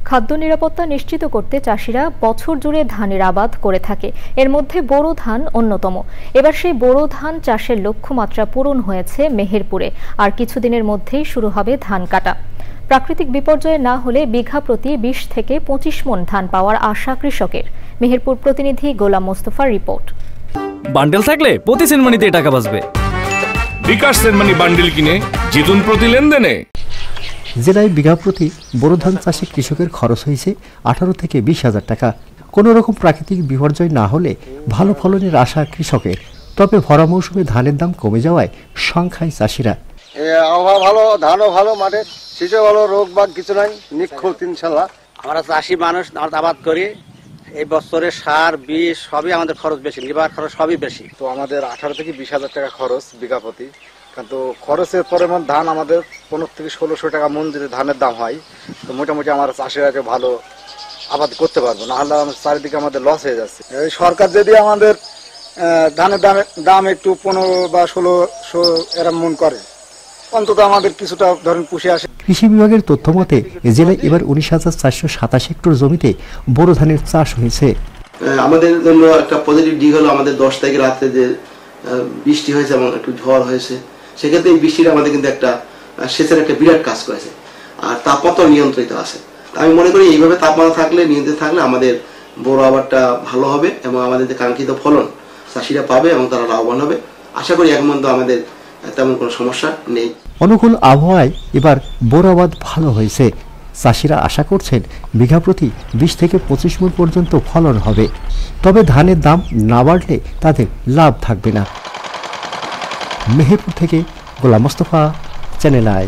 খাদ্য নিরাপত্তা নিশ্চিত করতে চাষিরা বছর জুড়ে ধানের আবাদ করে থাকে। এর মধ্যে বোরো ধান অন্যতম। এবার সেই বোরো ধান চাষের লক্ষ্যমাত্রা পূরণ হয়েছে মেহেরপুরে। আর কিছুদিনের মধ্যেই শুরু হবে ধান কাটা। প্রাকৃতিক বিপর্যয় না হলে বিঘা প্রতি 20 থেকে 25 মণ ধান পাওয়ার আশা কৃষকের। মেহেরপুর প্রতিনিধি গোলাম মোস্তফার রিপোর্ট। বান্ডেল থাকলে প্রতি সেনমানিতে টাকা বাঁচবে। বিকাশ সেনমানি বান্ডেল কিনে জিতুন প্রতি লেনদেনে। জেলায় বিঘা প্রতি বোরো ধান চাষে কৃষকের খরচ হয়েছে 18 থেকে 20,000 টাকা। কোনো রকম প্রাকৃতিক বিপর্যয় না হলে ভালো ফলনের আশা কৃষকের। তবে ভরা মৌসুমে ধানের দাম কমে যাওয়ায় সংখ্যায় চাষিরা। আবহাওয়া ভালো, ধানও ভালো, মাঠে শীষও ভালো, রোগ বাগ কিছু নাই, নিখুঁত ইনশাল্লাহ। আমরা চাষি মানুষ, আমরা আবাদ করি। এই বছরে সার বীজ সবই আমাদের খরচ বেশি, লিভার খরচ সবই বেশি। তো আমাদের 18 থেকে 20,000 টাকা খরচ বিঘা প্রতি। কিন্তু খরচের পরিমাণ ধান আমাদের 15 থেকে 1600 টাকা মন যদি ধানের দাম হয়, তো মোটামুটি আমার চাষিরা ভালো আবাদ করতে পারবো, না হলে চারিদিকে আমাদের লস হয়ে যাচ্ছে। এই সরকার যদি আমাদের ধানের দাম একটু 15 বা 1600 এরকম মন করে, অন্তত আমাদের কিছুটা ধরেন পুষে আসে। কৃষি বিভাগের তথ্য মতে জেলায় এবার 19,427 হেক্টর জমিতে বোরো ধানের চাষ হয়েছে। আমাদের জন্য একটা পজিটিভ দিক হলো আমাদের 10 তারিখে রাতে যে বৃষ্টি হয়েছে এবং একটু ঝড় হয়েছে, সেক্ষেত্রে এই বৃষ্টিটা আমাদের কিন্তু একটা সেচের একটা বিরাট কাজ করেছে। আর তাপমাত্রা নিয়ন্ত্রিত আছে। আমি মনে করি এইভাবে তাপমাত্রা থাকলে, নিয়ন্ত্রিত থাকলে আমাদের বোরো আবাদটা ভালো হবে এবং আমাদের যে কাঙ্ক্ষিত ফলন চাষিরা পাবে এবং তারা লাভবান হবে। আশা করি এখন পর্যন্ত আমাদের তেমন কোনো সমস্যা নেই। অনুকূল আবহাওয়ায় এবার বোরো আবাদ ভালো হয়েছে। চাষিরা আশা করছেন বিঘা প্রতি 20 থেকে 25 মণ পর্যন্ত ফলন হবে। তবে ধানের দাম না বাড়লে তাদের লাভ থাকবে না। মেহেরপুর থেকে গোলাম মোস্তফা, চ্যানেল আই।